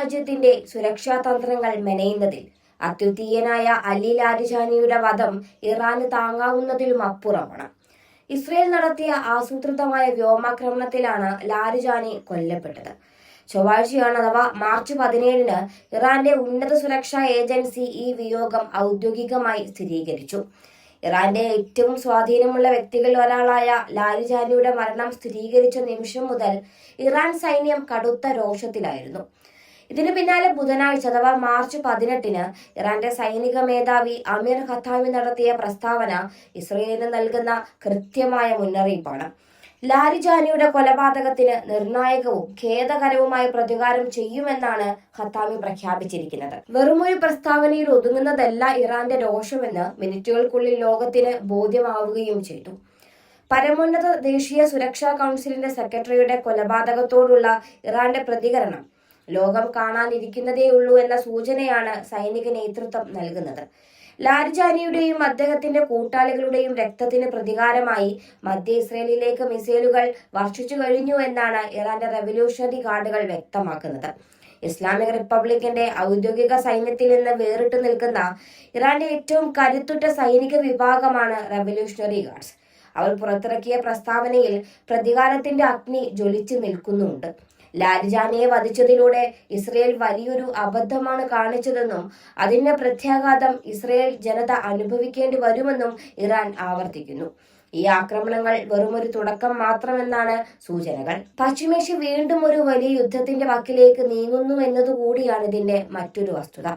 രാജ്യത്തിന്റെ സുരക്ഷാ തന്ത്രങ്ങൾ മെനയുന്നതിൽ അദ്വിതീയനായ അലി ലാരിജാനിയുടെ വധം ഇറാന് താങ്ങാവുന്നതിലും അപ്പുറമാണ്. ഇസ്രയേൽ നടത്തിയ ആസൂത്രിതമായ വ്യോമാക്രമണത്തിലാണ് ലാരിജാനി കൊല്ലപ്പെട്ടത്. ചൊവ്വാഴ്ചയാണ് അഥവാ മാർച്ച് 17-ന് ഇറാന്റെ ഉന്നത സുരക്ഷാ ഏജൻസി ഈ വിയോഗം ഔദ്യോഗികമായി സ്ഥിരീകരിച്ചു. ഇറാന്റെ ഏറ്റവും സ്വാധീനമുള്ള വ്യക്തികളിൽ ഒരാളായ ലാരിജാനിയുടെ മരണം സ്ഥിരീകരിച്ച നിമിഷം മുതൽ ഇറാൻ സൈന്യം കടുത്ത രോഷത്തിലായിരുന്നു. ഇതിനു പിന്നാലെ ബുധനാഴ്ച അഥവാ മാർച്ച് 18-ന് ഇറാന്റെ സൈനിക മേധാവി അമീർ ഖത്താമി നടത്തിയ പ്രസ്താവന ഇസ്രയേലിന് നൽകുന്ന കൃത്യമായ മുന്നറിയിപ്പാണ്. ലാരിജാനിയുടെ കൊലപാതകത്തിന് നിർണായകവും ഖേദകരവുമായ പ്രതികാരം ചെയ്യുമെന്നാണ് ഖത്താമി പ്രഖ്യാപിച്ചിരിക്കുന്നത്. വെറുമൊരു പ്രസ്താവനയിൽ ഒതുങ്ങുന്നതല്ല ഇറാന്റെ രോഷമെന്ന് മിനിറ്റുകൾക്കുള്ളിൽ ലോകത്തിന് ബോധ്യമാവുകയും ചെയ്തു. പരമോന്നത ദേശീയ സുരക്ഷാ കൗൺസിലിന്റെ സെക്രട്ടറിയുടെ കൊലപാതകത്തോടുള്ള ഇറാന്റെ പ്രതികരണം ലോകം കാണാനിരിക്കുന്നതേയുള്ളൂ എന്ന സൂചനയാണ് സൈനിക നേതൃത്വം നൽകുന്നത്. ലാരിജാനിയുടെയും അദ്ദേഹത്തിന്റെ കൂട്ടാളികളുടെയും രക്തത്തിന് പ്രതികാരമായി മധ്യ ഇസ്രയേലിലേക്ക് മിസൈലുകൾ വർഷിച്ചു കഴിഞ്ഞു എന്നാണ് ഇറാന്റെ റവല്യൂഷണറി ഗാർഡുകൾ വ്യക്തമാക്കുന്നത്. ഇസ്ലാമിക് റിപ്പബ്ലിക്കിന്റെ ഔദ്യോഗിക സൈന്യത്തിൽ നിന്ന് വേറിട്ട് നിൽക്കുന്ന ഇറാന്റെ ഏറ്റവും കരുത്തുറ്റ സൈനിക വിഭാഗമാണ് റവല്യൂഷണറി ഗാർഡ്സ്. അവർ പുറത്തിറക്കിയ പ്രസ്താവനയിൽ പ്രതികാരത്തിന്റെ അഗ്നി ജ്വലിച്ചു നിൽക്കുന്നുണ്ട്. ലാരിജാനിയെ വധിച്ചതിലൂടെ ഇസ്രയേൽ വലിയൊരു അബദ്ധമാണ് കാണിച്ചതെന്നും അതിന്റെ പ്രത്യാഘാതം ഇസ്രയേൽ ജനത അനുഭവിക്കേണ്ടി വരുമെന്നും ഇറാൻ ആവർത്തിക്കുന്നു. ഈ ആക്രമണങ്ങൾ വെറുമൊരു തുടക്കം മാത്രമെന്നാണ് സൂചനകൾ. പശ്ചിമേഷ്യ വീണ്ടും ഒരു വലിയ യുദ്ധത്തിന്റെ വക്കിലേക്ക് നീങ്ങുന്നു എന്നതുകൂടിയാണ് ഇതിന്റെ മറ്റൊരു വസ്തുത.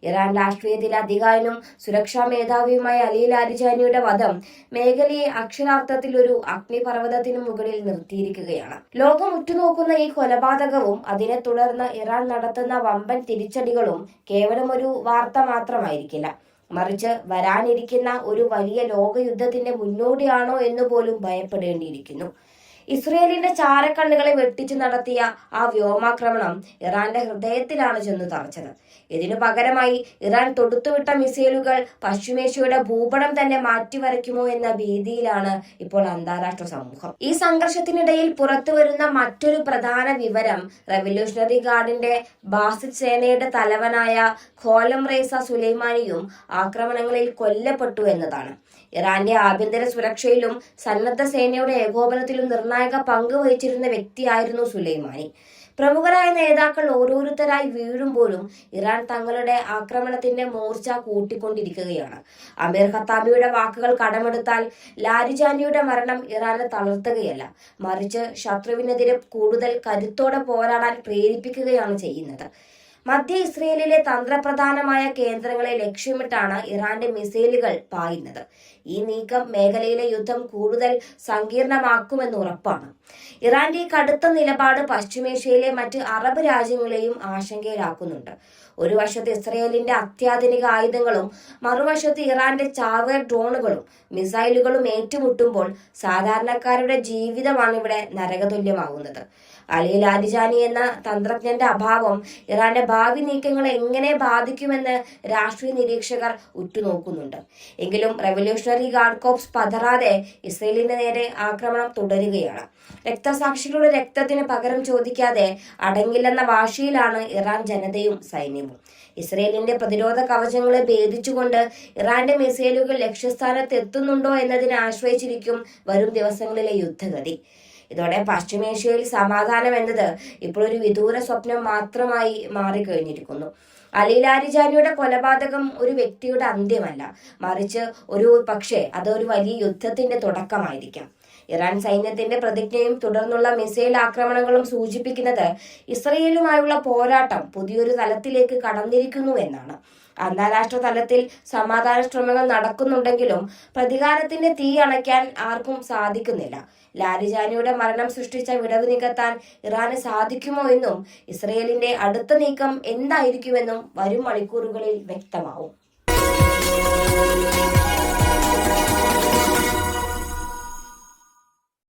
ഇറാൻ രാഷ്ട്രീയത്തിലെ അധികാരനും സുരക്ഷാ മേധാവിയുമായ അലി ലാരിജാനിയുടെ വധം മേഖലയെ അക്ഷരാർത്ഥത്തിൽ ഒരു അഗ്നിപർവ്വതത്തിനു മുകളിൽ നിർത്തിയിരിക്കുകയാണ്. ലോകം ഉറ്റുനോക്കുന്ന ഈ കൊലപാതകവും അതിനെ തുടർന്ന് ഇറാൻ നടത്തുന്ന വമ്പൻ തിരിച്ചടികളും കേവലം ഒരു വാർത്ത മാത്രമായിരിക്കില്ല, മറിച്ച് വരാനിരിക്കുന്ന ഒരു വലിയ ലോകയുദ്ധത്തിന്റെ മുന്നോടിയാണോ എന്ന് പോലും ഭയപ്പെടേണ്ടിയിരിക്കുന്നു. ഇസ്രയേലിന്റെ ചാരക്കണ്ണുകളെ വെട്ടിച്ചു നടത്തിയ ആ വ്യോമാക്രമണം ഇറാന്റെ ഹൃദയത്തിലാണ് ചെന്ന് തറച്ചത്. ഇതിനു പകരമായി ഇറാൻ തൊടുത്തുവിട്ട മിസൈലുകൾ പശ്ചിമേഷ്യയുടെ ഭൂപടം തന്നെ മാറ്റിവരയ്ക്കുമോ എന്ന ഭീതിയിലാണ് ഇപ്പോൾ അന്താരാഷ്ട്ര സമൂഹം. ഈ സംഘർഷത്തിനിടയിൽ പുറത്തുവരുന്ന മറ്റൊരു പ്രധാന വിവരം റവല്യൂഷണറി ഗാർഡിന്റെ ബാസിദ് സേനയുടെ തലവനായ ഖോലം റേസ സുലൈമാനിയും ആക്രമണങ്ങളിൽ കൊല്ലപ്പെട്ടു എന്നതാണ്. ഇറാന്റെ ആഭ്യന്തര സുരക്ഷയിലും സന്നദ്ധ സേനയുടെ ഏകോപനത്തിലും നിർണായക പങ്ക് വഹിച്ചിരുന്ന വ്യക്തിയായിരുന്നു സുലൈമാനി. പ്രമുഖരായ നേതാക്കൾ ഓരോരുത്തരായി വീഴുമ്പോഴും ഇറാൻ തങ്ങളുടെ ആക്രമണത്തിന്റെ മൂർച്ച കൂട്ടിക്കൊണ്ടിരിക്കുകയാണ്. അമീർ ഖത്താമിയുടെ വാക്കുകൾ കടമെടുത്താൽ ലാരിജാനിയുടെ മരണം ഇറാനെ തളർത്തുകയല്ല, മറിച്ച് ശത്രുവിനെതിരെ കൂടുതൽ കരുത്തോടെ പോരാടാൻ പ്രേരിപ്പിക്കുകയാണ് ചെയ്യുന്നത്. മധ്യ ഇസ്രയേലിലെ തന്ത്രപ്രധാനമായ കേന്ദ്രങ്ങളെ ലക്ഷ്യമിട്ടാണ് ഇറാന്റെ മിസൈലുകൾ പായുന്നത്. ഈ നീക്കം മേഖലയിലെ യുദ്ധം കൂടുതൽ സങ്കീർണമാക്കുമെന്ന് ഉറപ്പാണ്. ഇറാന്റെ ഈ കടുത്ത നിലപാട് പശ്ചിമേഷ്യയിലെ മറ്റ് അറബ് രാജ്യങ്ങളെയും ആശങ്കയിലാക്കുന്നുണ്ട്. ഒരു വശത്ത് ഇസ്രയേലിന്റെ അത്യാധുനിക ആയുധങ്ങളും മറുവശത്ത് ഇറാന്റെ ചാവേർ ഡ്രോണുകളും മിസൈലുകളും ഏറ്റുമുട്ടുമ്പോൾ സാധാരണക്കാരുടെ ജീവിതമാണ് ഇവിടെ നരകതുല്യമാകുന്നത്. അലി ലാരിജാനി എന്ന തന്ത്രജ്ഞന്റെ അഭാവം ഇറാന്റെ ഭാവി നീക്കങ്ങളെ എങ്ങനെ ബാധിക്കുമെന്ന് രാഷ്ട്രീയ നിരീക്ഷകർ ഉറ്റുനോക്കുന്നുണ്ട്. എങ്കിലും റവല്യൂഷണറി ഗാർഡ് കോർപ്സ് പതറാതെ ഇസ്രയേലിന് നേരെ ആക്രമണം തുടരുകയാണ്. രക്തസാക്ഷികളുടെ രക്തത്തിന് പകരം ചോദിക്കാതെ അടങ്ങില്ലെന്ന വാശിയിലാണ് ഇറാൻ ജനതയും സൈന്യവും. ഇസ്രയേലിന്റെ പ്രതിരോധ കവചങ്ങളെ ഭേദിച്ചുകൊണ്ട് ഇറാന്റെ മിസൈലുകൾ ലക്ഷ്യസ്ഥാനത്ത് എത്തുന്നുണ്ടോ എന്നതിനെ ആശ്രയിച്ചിരിക്കും വരും ദിവസങ്ങളിലെ യുദ്ധഗതി. ഇതോടെ പശ്ചിമേഷ്യയിൽ സമാധാനം എന്നത് ഇപ്പോഴൊരു വിദൂര സ്വപ്നം മാത്രമായി മാറിക്കഴിഞ്ഞിരിക്കുന്നു. അലി ലാരിജാനിയുടെ കൊലപാതകം ഒരു വ്യക്തിയുടെ അന്ത്യമല്ല, മറിച്ച് അതൊരു വലിയ യുദ്ധത്തിന്റെ തുടക്കമായിരിക്കാം. ഇറാൻ സൈന്യത്തിന്റെ പ്രതിജ്ഞയും തുടർന്നുള്ള മിസൈൽ ആക്രമണങ്ങളും സൂചിപ്പിക്കുന്നത് ഇസ്രയേലുമായുള്ള പോരാട്ടം പുതിയൊരു തലത്തിലേക്ക് കടന്നിരിക്കുന്നു എന്നാണ്. അന്താരാഷ്ട്ര തലത്തിൽ സമാധാന ശ്രമങ്ങൾ നടക്കുന്നുണ്ടെങ്കിലും പ്രതികാരത്തിന്റെ തീ അണയ്ക്കാൻ ആർക്കും സാധിക്കുന്നില്ല. ലാരിജാനിയുടെ മരണം സൃഷ്ടിച്ച വിടവ് നികത്താൻ ഇറാന് സാധിക്കുമോ എന്നും ഇസ്രയേലിന്റെ അടുത്ത നീക്കം എന്തായിരിക്കുമെന്നും വരും മണിക്കൂറുകളിൽ വ്യക്തമാവും.